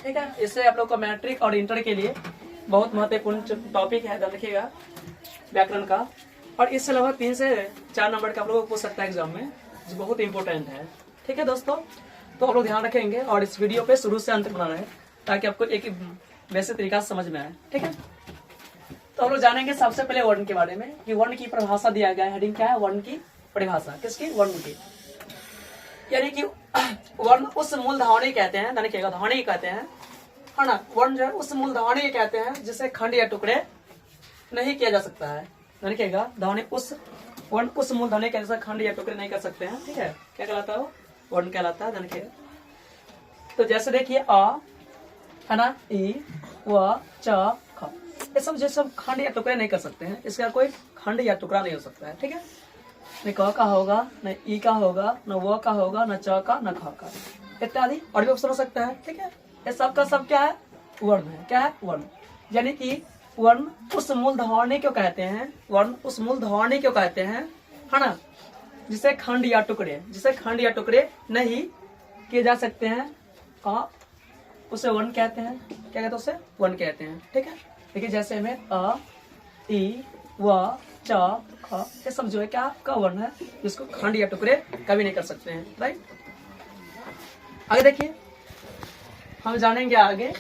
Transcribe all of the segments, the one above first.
ठीक है। इससे आप लोग को मैट्रिक और इंटर के लिए बहुत महत्वपूर्ण टॉपिक है, ध्यान रखिएगा व्याकरण का। और इससे लगभग 3 से 4 नंबर का आप लोगों को पूछ सकता है एग्जाम में, जो बहुत इंपॉर्टेंट है। ठीक है दोस्तों, तो आप लोग ध्यान रखेंगे और इस वीडियो पे शुरू से अंत तक बना रहे ताकि आपको एक वैसे तरीका से समझ में आए। ठीक है, तो हम लोग जानेंगे सबसे पहले वर्ण के बारे में कि वर्ण की परिभाषा दिया गया है। हेडिंग क्या है? वर्ण की परिभाषा। किसकी? वर्ण की। यानी कि वर्ण उस मूल ध्वनि कहते हैं, ध्वनि कहते हैं, है ना। वर्ण जो है उस मूल ध्वनि कहते हैं जिसे खंड या टुकड़े नहीं किया जा सकता है। ध्वनि उस वर्ण उस मूल ध्वनि के जैसा खंड या टुकड़े नहीं कर सकते हैं। ठीक है, क्या कहलाता है? वो वर्ण कहलाता है। ध्यान। तो जैसे देखिए अ, है ना, ई, व, च, ख, ये सब जैसे खंड या टुकड़े नहीं कर सकते हैं। इसका कोई खंड या टुकड़ा नहीं हो सकता है। ठीक है, न क का होगा, न ई का होगा, न व का होगा, न च का, न ख का, इत्यादि और भी ऑप्शन हो सकता है। ठीक है, ये सब का सब क्या है? वर्ण है। क्या है? वर्ण। यानी कि वर्ण उस मूल ध्वनि क्यों कहते हैं? वर्ण उस मूल ध्वनि क्यों कहते हैं, है ना, जिसे खंड या टुकड़े नहीं किए जा सकते हैं, उसे वर्ण कहते हैं। क्या कहते हैं? उसे वर्ण कहते हैं। ठीक है, देखिए जैसे हमें अ, ई, व, च, ख, ये सब जो है क्या का वर्ण है, जिसको खंड या टुकड़े कभी नहीं कर सकते हैं। राइट, आगे देखिए हम जानेंगे आगे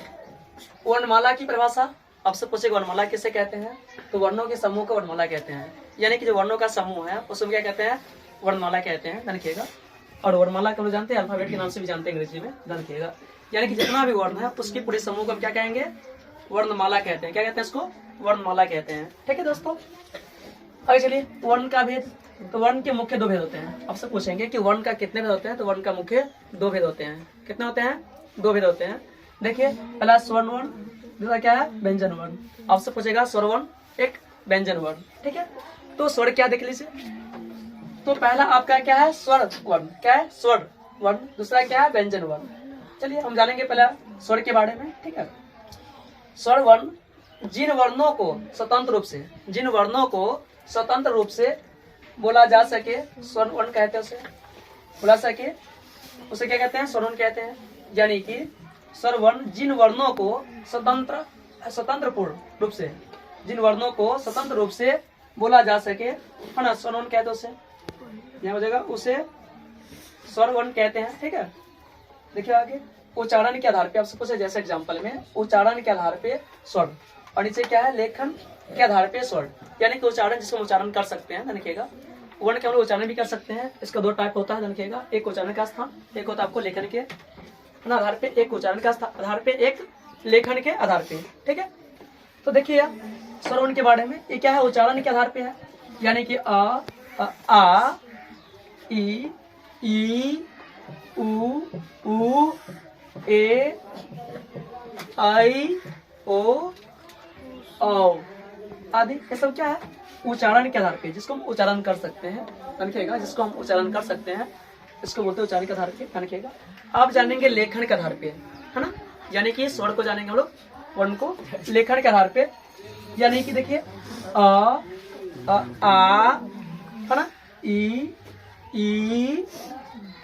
वर्णमाला की परिभाषा। आपसे पूछेगा वर्णमाला किसे कहते हैं, तो वर्णों के समूह को वर्णमाला कहते हैं। यानी कि जो वर्णों का समूह है उसमें क्या कहते हैं? वर्णमाला कहते हैं। ध्यान रखिएगा। और वर्णमाला को हम जानते हैं अल्फाबेट के नाम से भी जानते हैं अंग्रेजी में। ध्यान रखिएगा। यानी कि जितना भी वर्ण है उसकी पूरे समूह को हम क्या कहेंगे? वर्णमाला कहते हैं। क्या कहते हैं? इसको वर्णमाला कहते हैं। ठीक है दोस्तों, आगे चलिए वर्ण का भेद। तो वर्ण के मुख्य 2 भेद होते हैं। आपसे पूछेंगे कि वर्ण का कितने भेद होते हैं, तो वर्ण का मुख्य 2 भेद होते हैं। कितने होते हैं? 2 भेद होते हैं। देखिए पहला स्वर्ण वर्ण, दूसरा क्या है? व्यंजन वर्ण। आपसे पूछेगा स्वर वर्ण, एक व्यंजन वर्ण। ठीक है, तो स्वर क्या देख लीजिए। तो पहला आपका क्या है? स्वर वर्ण। क्या है? स्वर वर्ण। दूसरा क्या है? व्यंजन वर्ण। चलिए हम जानेंगे पहला स्वर के बारे में। ठीक है, स्वर वर्ण जिन वर्णों को स्वतंत्र रूप से बोला जा सके स्वर वर्ण कहते हैं। उसे बोला सके उसे क्या कहते हैं? स्वर वर्ण कहते हैं। यानी कि स्वर वर्ण जिन वर्णों को स्वतंत्र रूप से बोला जा सके, है ना, स्वर वर्ण कहते हैं। उसे यहाँ हो जाएगा, उसे स्वर वर्ण कहते हैं। ठीक है, देखिए आगे उच्चारण के आधार पे आपसे पूछे, जैसे एग्जांपल में उच्चारण के आधार पे स्वर, और नीचे क्या है? लेखन के आधार पे स्वर। यानी कि उच्चारण जिसको उच्चारण कर सकते हैं। देखिएगा वर्ण के हम लोग उच्चारण भी कर सकते हैं। इसका 2 टाइप होता है। देखिएगा एक उच्चारण का स्थान, एक होता है आपको लेखन के आधार पे, एक उच्चारण का आधार पे, एक लेखन के आधार पे। ठीक है, तो देखिए स्वर वर्ण के बारे में, ये क्या है? उच्चारण के आधार पे है। यानी कि आ, ई, उ, ए, आई, ओ, औ आदि, ये सब क्या है? उच्चारण के आधार पे, जिसको हम उच्चारण कर सकते हैं। देखिएगा जिसको हम उच्चारण कर सकते हैं इसको बोलते हैं उच्चारण के आधार पे। देखिएगा आप जानेंगे लेखन के आधार पे, है ना। यानी कि स्वर को जानेंगे हम लोग, वर्ण को लेखन के आधार पे। यानी कि देखिए आ, है ना, ई,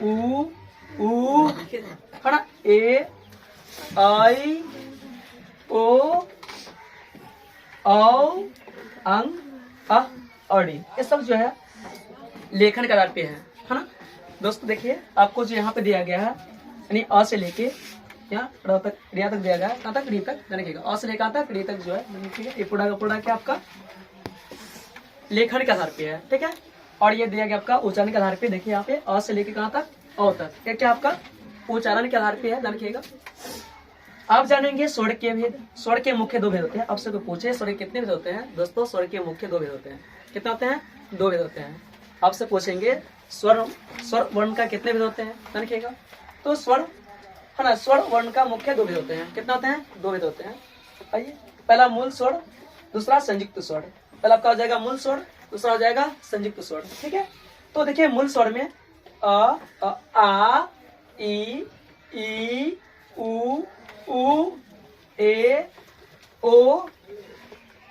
उ, है ना, ए, आई, ओ, औ, अंग, अड़ी, ये सब जो है लेखन के आधार पे है ना दोस्तों। देखिए आपको जो यहाँ पे दिया गया है, यानी अ से लेके यहाँ र तक, रिया तक दिया गया है। कहाँ तक? री तक। देखिएगा अ से लेकर तक री तक जो है, ठीक है, ये पूरा का पूरा क्या आपका लेखन के आधार पे है। ठीक है, और ये दिया गया आपका उच्चारण के आधार पे। देखिए यहाँ पे अ से लेके कहाँ तक? औ तक, ये क्या आपका उच्चारण के आधार पे है। देखिएगा आप जानेंगे स्वर के भेद। स्वर के मुख्य 2 भेद होते हैं। आपसे कोई पूछे स्वर के कितने भेद होते हैं, दोस्तों स्वर के मुख्य 2 भेद होते हैं। कितने होते हैं? 2 भेद होते हैं। आपसे पूछेंगे स्वर वर्ण का कितने भेद होते हैं। देखिएगा तो स्वर, है ना, स्वर वर्ण का मुख्य 2 भेद होते हैं। कितने होते हैं? 2 भेद होते हैं। आइए, पहला मूल स्वर, दूसरा संयुक्त स्वर। पहला आपका हो जाएगा मूल स्वर, दूसरा हो जाएगा संयुक्त स्वर। ठीक है, तो देखिए मूल स्वर में आ, ई, उ, ए, ओ,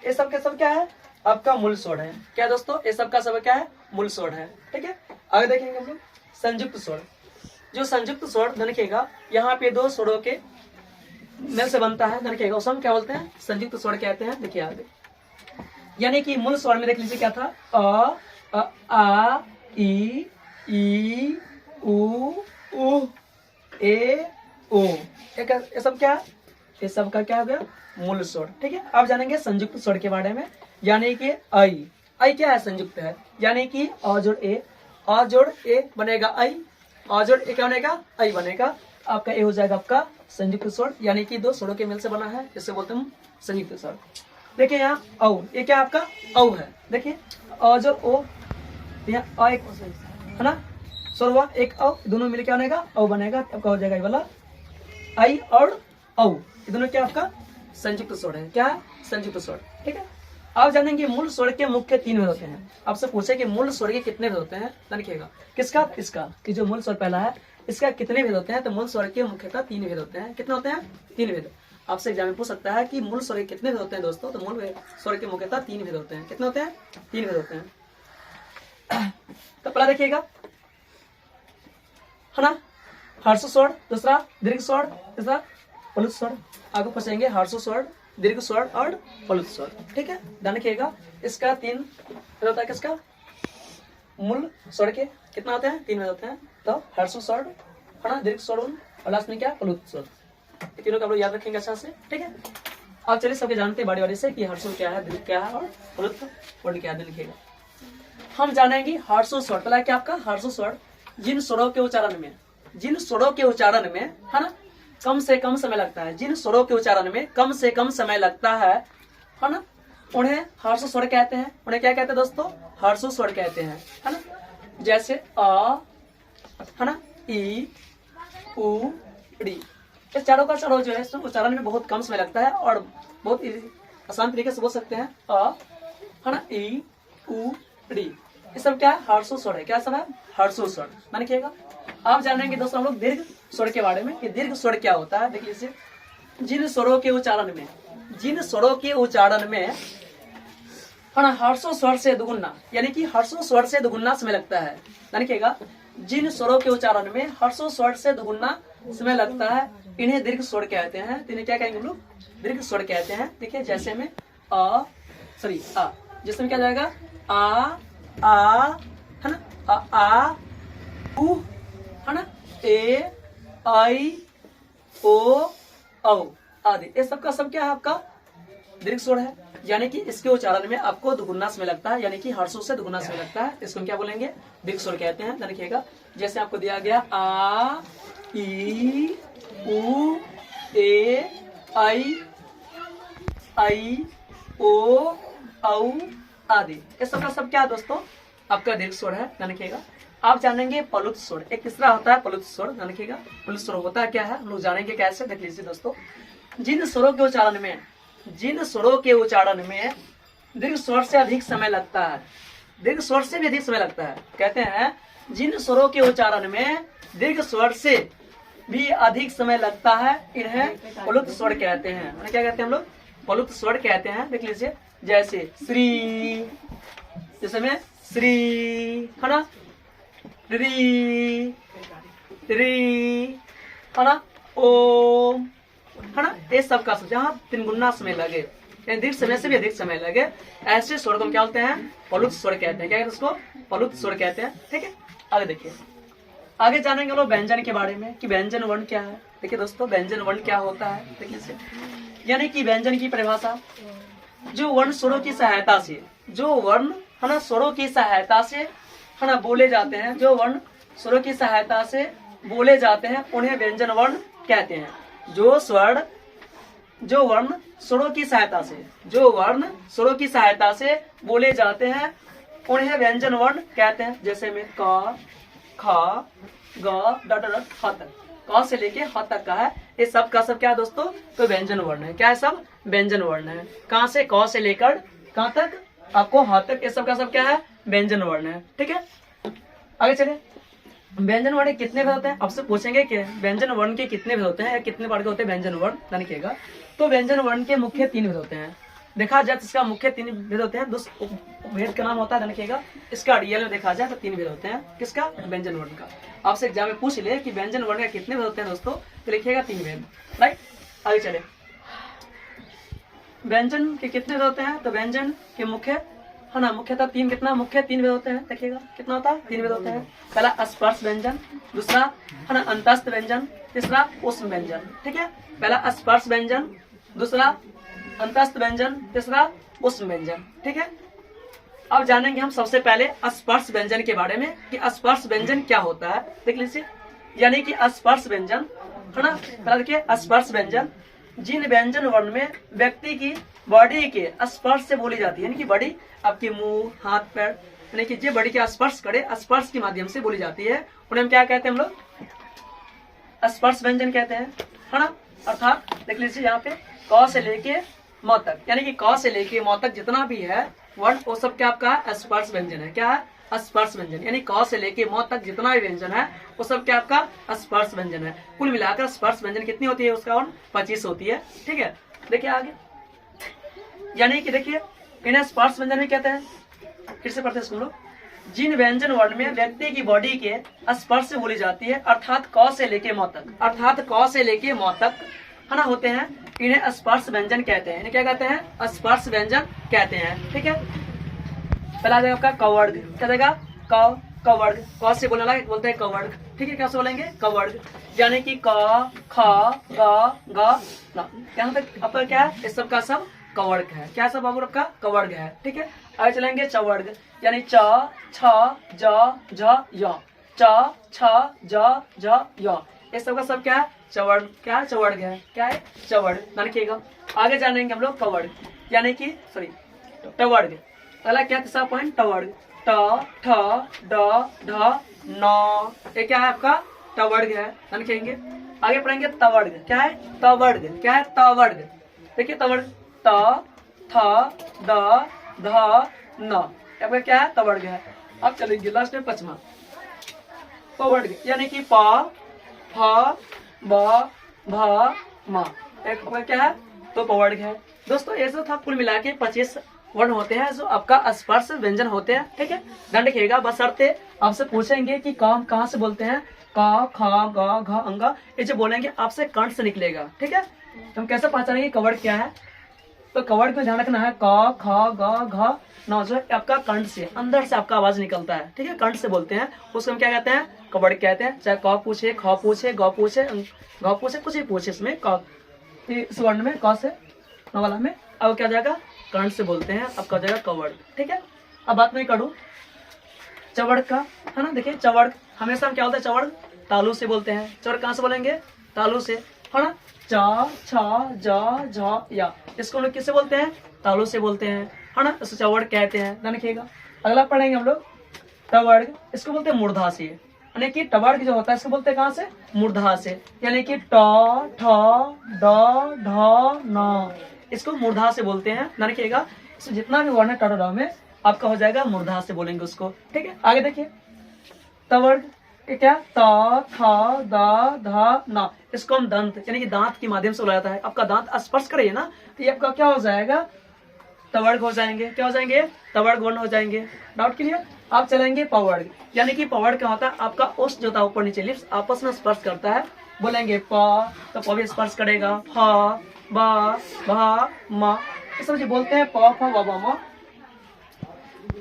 ये सब के सब क्या है? आपका मूल स्वर है। क्या दोस्तों? ये सब का सब क्या है? मूल स्वर है। ठीक है, आगे देखेंगे हम लोग संयुक्त स्वर। जो संयुक्त स्वर देखिएगा यहाँ पे 2 स्वरों के मेल से बनता है, देखिएगा उसे हम क्या बोलते हैं, संयुक्त स्वर कहते हैं। देखिए आगे, यानी कि मूल स्वर में देख लीजिए क्या था, आ ई उ ए ओ, ये सब क्या, ये सब का क्या हो गया, मूल स्वर। ठीक है, आप जानेंगे संयुक्त स्वर के बारे में, यानी कि आई, आई क्या है, संयुक्त है, यानी कि अ जोड़ ए बनेगा आई, अ जोड़ ए क्या बनेगा, आई बनेगा, आपका ए हो जाएगा आपका संयुक्त स्वर, यानी कि 2 स्वरों के मेल से बना है, इसे बोलते हैं संयुक्त स्वर। देखिए यहाँ औ, ये क्या आपका औ है, देखिए अ जोड़ ओ, यहाँ एक है ना स्वर हुआ, एक औ, दोनों मिलकर क्या बनेगा, औ बनेगा, आपका हो जाएगा ये वाला आई और औ, ये दोनों क्या आपका संयुक्त स्वर है, क्या संयुक्त स्वर। ठीक है, आप जानेंगे मूल स्वर के मुख्य 3 भेद होते हैं। आपसे पूछे कि मूल स्वर के कितने भेद होते हैं, देखिएगा किसका, इसका, कि जो मूल स्वर पहला है इसका कितने भेद होते हैं, तो मूल स्वर के मुख्यतः 3 भेद होते हैं। कितने होते हैं, 3 भेद। आपसे एग्जाम में पूछ सकता है कि मूल स्वर के कितने भेद होते हैं दोस्तों, तो मूल स्वर के मुख्यतः 3 भेद होते हैं। कितने होते हैं, 3 भेद होते हैं। तो पहला देखिएगा है ना, हर्ष स्वर, दूसरा दीर्घ स्वर, तीसरा प्लुत स्वर। आगे पूछेंगे हर्ष स्वर, दीर्घ स्वर और प्लुत स्वर। ठीक है, ध्यान रखिएगा, इसका 3 भेद होता है, किसका, मूल स्वर के कितना होते हैं, 3 भेद होते हैं। तो हर्ष स्वर है ना, दीर्घ स्वर और लास्ट में क्या, प्लुत स्वर। तीनों का आप लोग याद रखेंगे अच्छा से। ठीक है, आप चलिए सबके जानते हैं बारी बारी से कि हर्ष क्या है, दीर्घ क्या है और प्लुत वर्ड क्या है, लिखिएगा। हम जानेंगे हर्ष स्वर, पहला क्या आपका हर्ष स्वर, जिन स्वरों के उच्चारण में, जिन स्वरों के उच्चारण में है ना कम से कम समय लगता है, जिन स्वरों के उच्चारण में कम से कम समय लगता है ना, उन्हें हर्ष स्वर कहते हैं। उन्हें क्या कहते हैं दोस्तों, हर्ष स्वर कहते हैं, है ना। जैसे अ है ना, ई उ डी, इस चारों का चारों जो है उच्चारण में बहुत कम समय लगता है और बहुत आसान तरीके से बोल सकते हैं। अ है ना, ई उ डी, ये सब क्या है, हर्ष स्वर है। क्या सब है, हर्ष स्वर। मान रखिएगा। आप जानेंगे दोस्तों हम लोग दीर्घ स्वर के बारे में कि दीर्घ स्वर क्या होता है। देखिए इसे, जिन स्वरों के उच्चारण में, जिन स्वरों के उच्चारण में है ना हर्षों स्वर से दुगुना, यानी कि हर्षों स्वर से दुगुना समय लगता है। देखिएगा, जिन स्वरों के उच्चारण में हर्षों स्वर से दुगुना समय लगता है, इन्हें दीर्घ स्वर कहते हैं। तो इन्हें क्या कहेंगे हम लोग, दीर्घ स्वर कहते हैं। देखिए जैसे में आ, जिसमें क्या जाएगा, आ है ना, आ उ है ना, ए आई ओ औ आदि, ये सब का सब क्या है, आपका दीर्घ स्वर है। यानी कि इसके उच्चारण में आपको दुगुना समय लगता है, यानी कि हर्षों से दुगुना समय लगता है। इसको क्या बोलेंगे, दीर्घ स्वर कहते हैं। देखिएगा, जैसे आपको दिया गया आ ई उ ए आई ओ औ आदि, ये सब का सब क्या है दोस्तों, आपका दीर्घ स्वर है। देखिएगा, आप जानेंगे प्लुत स्वर, एक तीसरा होता है प्लुत स्वर। देखिएगा, प्लुत स्वर होता क्या है, हम लोग जानेंगे कैसे। देख लीजिए दोस्तों, जिन स्वरों के उच्चारण में, जिन स्वरों के उच्चारण में दीर्घ स्वर से अधिक समय लगता है, दीर्घ स्वर से भी अधिक समय लगता है, कहते हैं जिन स्वरों के उच्चारण में दीर्घ स्वर से भी अधिक समय लगता है, इन्हें प्लुत स्वर कहते हैं। क्या कहते हैं हम लोग, प्लुत स्वर कहते हैं। देख लीजिए, जैसे श्री, जैसे में श्री है ना, री है ना, ओम है ना, ये सब का जहाँ 3 गुना समय लगे, दीर्घ समय से भी अधिक समय लगे, ऐसे स्वर को हम क्या बोलते हैं, प्लुत स्वर कहते हैं। क्या कहते हैं उसको, प्लुत स्वर कहते हैं। ठीक है, आगे देखिए, आगे जानेंगे लोग व्यंजन के बारे में कि व्यंजन वर्ण क्या है। देखिए दोस्तों, व्यंजन वर्ण क्या होता है, देखिए इसे, यानी कि व्यंजन की परिभाषा, जो वर्ण स्वरों की सहायता से, जो वर्ण है ना स्वरों की सहायता से है ना बोले जाते हैं, जो वर्ण स्वरों की सहायता से बोले जाते हैं, उन्हें व्यंजन वर्ण कहते हैं। जो वर्ण स्वरों की सहायता से, जो वर्ण स्वरों की सहायता से बोले जाते हैं, उन्हें व्यंजन वर्ण कहते हैं। जैसे में क, ख, ग, ड, ह तक, क से लेके ह तक का है, ये सब का सब क्या है दोस्तों, तो व्यंजन वर्ण है। क्या है, सब व्यंजन वर्ण है। कहाँ से, क से लेकर कहाँ तक, आपको ह तक, ये सब का सब क्या है, व्यंजन वर्ण है। ठीक है, आगे चले। व्यंजन वर्ण कितने भेद होते हैं, आपसे पूछेंगे कि व्यंजन वर्ण के कितने भेद होते हैं या कितने प्रकार के होते हैं व्यंजन वर्ण। देखिएगा, तो व्यंजन वर्ण के मुख्य 3 भेद होते हैं। देखा जाए तो इसका मुख्य 3 भेद होते हैं। भेद का नाम होता है, देखिएगा इसका रियल में देखा जाए तो 3 भेद होते हैं। किसका, व्यंजन वर्ण का। आपसे एग्जाम में पूछ ले कि व्यंजन वर्ण का कितने भेद होते हैं दोस्तों, तो लिखिएगा 3 भेद, राइट। आगे चले। व्यंजन के कितने वेद होते हैं? तो व्यंजन के मुख्य है ना, मुख्यतः मुख्य तीन वेद होते हैं। देखिएगा कितना होता है? 3 वेद होते हैं। पहला स्पर्श व्यंजन, दूसरा है ना अंतस्थ व्यंजन, तीसरा ऊष्म व्यंजन। ठीक है, पहला स्पर्श व्यंजन, दूसरा अंतस्थ व्यंजन, तीसरा ऊष्म व्यंजन। ठीक है, अब जानेंगे हम सबसे पहले स्पर्श व्यंजन के बारे में कि स्पर्श व्यंजन क्या होता है। देख लीजिए, यानी कि स्पर्श व्यंजन है ना, पहले देखिए स्पर्श व्यंजन जिन व्यंजन वर्ण में व्यक्ति की बॉडी के स्पर्श से बोली जाती है, यानी कि बॉडी आपके मुंह, हाथ, पैर, यानी कि जो बॉडी के स्पर्श करे, स्पर्श के माध्यम से बोली जाती है, उन्हें हम क्या कहते हैं? हम लोग स्पर्श व्यंजन कहते हैं, है ना। अर्थात देख लीजिए यहाँ पे क से लेके म तक, यानी कि क से लेके म तक जितना भी है वर्ण वो सब क्या आपका स्पर्श व्यंजन है। क्या है? स्पर्श व्यंजन, यानी क से लेके म तक जितना भी व्यंजन है वो सब क्या आपका स्पर्श व्यंजन है। कुल मिलाकर स्पर्श व्यंजन कितनी होती है? उसका वर्ण 25 होती है। ठीक है, देखिए आगे, यानी कि देखिए इन्हें स्पर्श व्यंजन भी कहते हैं। फिर से पढ़ते हैं इसको हम लोग। जिन व्यंजन वर्ण में व्यक्ति की बॉडी के स्पर्श से बोली जाती है, अर्थात क से लेके म तक, अर्थात क से लेके म तक है ना होते हैं, इन्हें स्पर्श व्यंजन कहते हैं। इन्हें क्या कहते हैं? स्पर्श व्यंजन कहते हैं। ठीक है, पहला आ जाएगा आपका कवर्ग। क्या देगा? कवर्ग, क से बोलने लगा बोलते हैं कवर्ग। ठीक है, कैसे बोलेंगे? कवर्ग, यानी कि क, ख, ग, न, यहाँ तक आपका क्या है? इस सब का सब कवर्ग है। क्या सब बाबू आपका? कवर्ग है। ठीक है, आगे चलेंगे चवर्ग, यानी च, छ, ज, झ, य, च, छ, ज, झ, य, इस सब का सब क्या है? चवर्ग। क्या है? चवर्ग है। क्या है? चवर्ग। ध्यान रखिएगा। आगे जानेंगे हम लोग कवर्ग, यानी कि सॉरी टवर्ग। पहला क्या तीसरा पॉइंट? टवर्ग, ट, ठ, ड, ढ, न, ये क्या है आपका? टवर्ग है। ध्यान रखेंगे। आगे पढ़ेंगे तवर्ग। क्या है? तवर्ग। क्या है? तवर्ग। देखिए तवर्ग, त, थ, द, ध, न, आपका क्या है? तवर्ग है। अब चलेंगे लास्ट में पचमा पवर्ग, यानी कि प, फ, ब, भ, म, एक क्या है? तो पवर्ग है। दोस्तों ऐसा था कुल मिला के 25 वर्ण होते हैं जो आपका स्पर्श व्यंजन होते हैं। ठीक है, ध्यान रखिएगा। बशर्ते आपसे पूछेंगे कि काम कहाँ से बोलते हैं, क, ख, ग, घ, अंग, ये जो बोलेंगे आपसे कंठ से निकलेगा। ठीक है, तो हम कैसे पहचानेंगे कवर्ग क्या है? तो कवर्ग में ध्यान रखना है क, ख, ग, घ, न, जो है आपका कंठ से, अंदर से आपका आवाज निकलता है। ठीक है, कंठ से बोलते हैं, उसको हम क्या कहते हैं? कवर्ग कहते हैं। चाहे क पूछे, ख पूछे, ग पूछे, घ पूछे, कुछ भी पूछे, इसमें क, इस वर्ण में क से न वाला में अब क्या जाएगा? कंठ से बोलते हैं, अब क्या जाएगा? कवर्ग। ठीक है, अब बात नहीं करूँ चवर्ग का, है ना। देखिए चवर्ग हमेशा हम क्या होता है? चवर्ग तालु से बोलते हैं। चवर्ग कहाँ से बोलेंगे? तालु से, है ना। च, छ, ज, झ, या, इसको हम लोग किससे बोलते हैं? तालु से बोलते हैं, है ना। इसको चवर्ग कहते हैं। ध्यान रखिएगा। अगला पढ़ेंगे हम लोग टवर्ग, इसको बोलते हैं मूर्धा से, यानी कि टवर्ग जो होता है इसको बोलते हैं कहाँ से? मूर्धा से, यानी कि ट, ठ, ड, ढ, न, इसको मूर्धा से बोलते हैं। ध्यान रखिएगा। इसमें जितना भी वर्ण है ट, में आपका हो जाएगा मूर्धा से बोलेंगे उसको। ठीक है, आगे देखिए तवर्ग क्या? त, थ, द, ध, न, इसको हम दंत, यानी कि दांत के माध्यम से बोला जाता है। आपका दांत स्पर्श करे ना तो ये आपका क्या हो जाएगा? तवर्ग हो जाएंगे। क्या हो जाएंगे? तवर्ग वर्ण हो जाएंगे। Doubt clear? आप चलेंगे पवर्ग, यानी कि पवर्ग क्या होता है? आपका ओष्ठ जो था ऊपर नीचे लिप्स आपस में स्पर्श करता है। बोलेंगे प, तो प भी स्पर्श करेगा, फ, ब, भ, म, ये सब जो बोलते हैं प, फ, ब, म,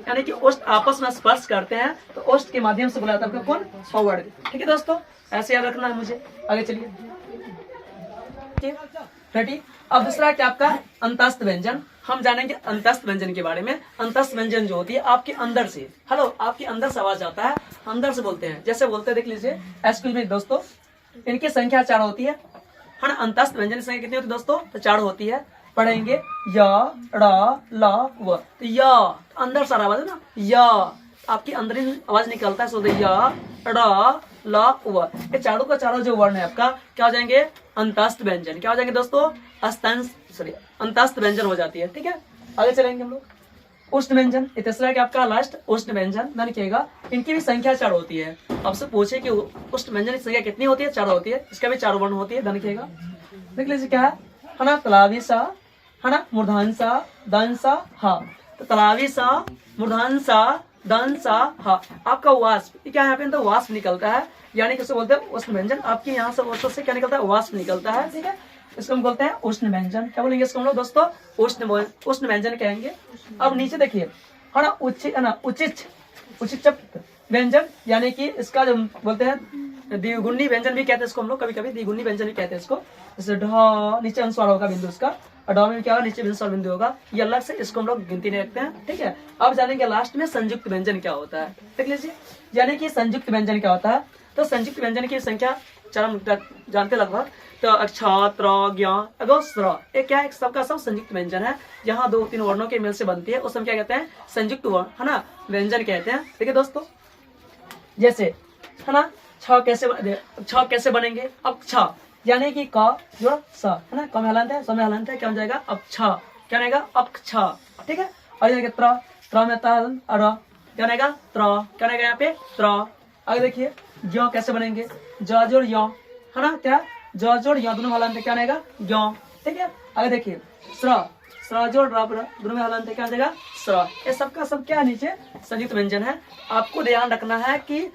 यानी कि ओष्ठ आपस में स्पर्श करते हैं, तो ओष्ठ के माध्यम से बोला जाता है कौन? पवर्ग। ठीक है दोस्तों, ऐसे याद रखना है मुझे। आगे चलिए, रेडी। अब दूसरा क्या आपका? अंतस्थ व्यंजन। हम जानेंगे अंतस्थ व्यंजन के बारे में। अंतस्थ व्यंजन जो होती है आपके अंदर से, हेलो, आपके अंदर से आवाज आता है, अंदर से बोलते हैं। जैसे बोलते हैं, देख लीजिए, एक्सक्यूज मी दोस्तों, इनकी संख्या 4 होती है ना। अंतस्थ व्यंजन की संख्या कितनी होती है दोस्तों? तो 4 होती है। पढ़ेंगे य, ड़, ल, व, तो य अंदर सारा आवाज है ना, य आपकी अंदर आवाज निकलता है, सो य, ड़, ल, व, ये चारों का चारों जो वर्ण है आपका क्या हो जाएंगे? अंतस्थ व्यंजन। क्या हो जाएंगे दोस्तों? अंतस्थ व्यंजन हो जाती है। ठीक है, आगे चलेंगे हम लोग उष्ण व्यंजन। तीसरा क्या आपका? लास्ट उष्ण व्यंजन। ध्यान रखिएगा, इनकी भी संख्या 4 होती है। आपसे पूछे कि उष्ण व्यंजन की संख्या कितनी होती है? 4 होती है। इसका भी 4 वर्ण होती है। ध्यान रखिएगा। देख लीजिए क्या है ना, तलावी सा, है ना, मूर्धांसा, दंसा, हा, तो तलावी सा, मूर्धांसा, दंसा, हा, आपका वाष्प क्या है? यहाँ पे तो वाष्प निकलता है, यानी किसे बोलते हैं? उष्ण व्यंजन। आपके यहाँ से ओष्ठ से क्या निकलता है? वाष्प निकलता है। ठीक है, इसको हम बोलते हैं उष्ण व्यंजन। क्या बोलेंगे इसको हम लोग दोस्तों? उष्ण व्यंजन कहेंगे। अब नीचे देखिए, है ना, उचित व्यंजन, यानी कि इसका जो बोलते हैं द्विगुणी व्यंजन भी कहते हैं इसको हम लोग, कभी कभी द्विगुणी व्यंजन भी कहते हैं इसको। जैसे ढ, नीचे अनुस्वार होगा बिंदु उसका, और ढ में क्या होगा, नीचे अनुस्वार बिंदु होगा। ये अलग से इसको हम लोग गिनती नहीं रखते हैं, ठीक है। अब जानेंगे लास्ट में संयुक्त व्यंजन क्या होता है, देख लीजिए। यानी कि संयुक्त व्यंजन क्या होता है, तो संयुक्त व्यंजन की संख्या चार हम जानते लगभग। तो अक्ष, त्र, ज्ञ, अगो, स्र, ये क्या है, सबका सब संयुक्त व्यंजन है। यहाँ 2-3 वर्णों के मेल से बनती है, उस हम क्या कहते हैं, संयुक्त वर्ण, है ना, व्यंजन कहते हैं। देखिए दोस्तों, जैसे, है ना, छ कैसे बनेंगे? अब छ यानी कि क जोड़ स, है ना, क में हलंत है, स में हलंत है, क्या हो जाएगा, अब छ, क्या बनेगा, अब छ, ठीक है। और जाएगा त्र में तल, क्या बनेगा, त्र, क्या बनेगा यहाँ पे, त्र। आगे देखिए ज्ञ कैसे बनेंगे, ज जोड़ य, है ना, क्या, ज जोड़ य, दोनों हलंत है, क्या बनेगा, ज्ञ, ठीक है। आगे देखिए स्र जोड़ र, दोनों में हलंत है, क्या हो जाएगा, स्र। ये सबका सब क्या है, नीचे संयुक्त व्यंजन है। आपको ध्यान रखना है कि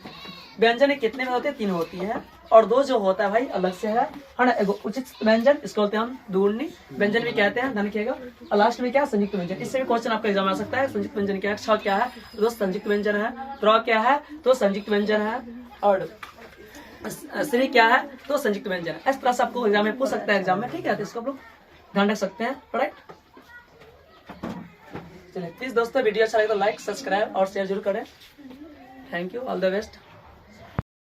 व्यंजन कितने में होते हैं, 3 होती है, और 2 जो होता है भाई अलग से है ना। एगो उचित व्यंजन, इसको बोलते हैं हम द्विगुणी व्यंजन भी कहते हैं, ध्यान रखिएगा। और लास्ट में क्या, संयुक्त व्यंजन। इससे भी क्वेश्चन आपका एग्जाम आ सकता है। संयुक्त व्यंजन क्या है, क्ष क्या है, तो संयुक्त व्यंजन है। त्र क्या है, तो संयुक्त व्यंजन है। और श्री क्या है, तो संयुक्त व्यंजन है। इस तरह से आपको एग्जाम में पूछ सकता है, एग्जाम में, ठीक है। तो इसको आप लोग ध्यान रख सकते हैं, राइट। चलिए प्लीज दोस्तों, वीडियो अच्छा लगे तो लाइक, सब्सक्राइब और शेयर जरूर करें। Thank you, all the best.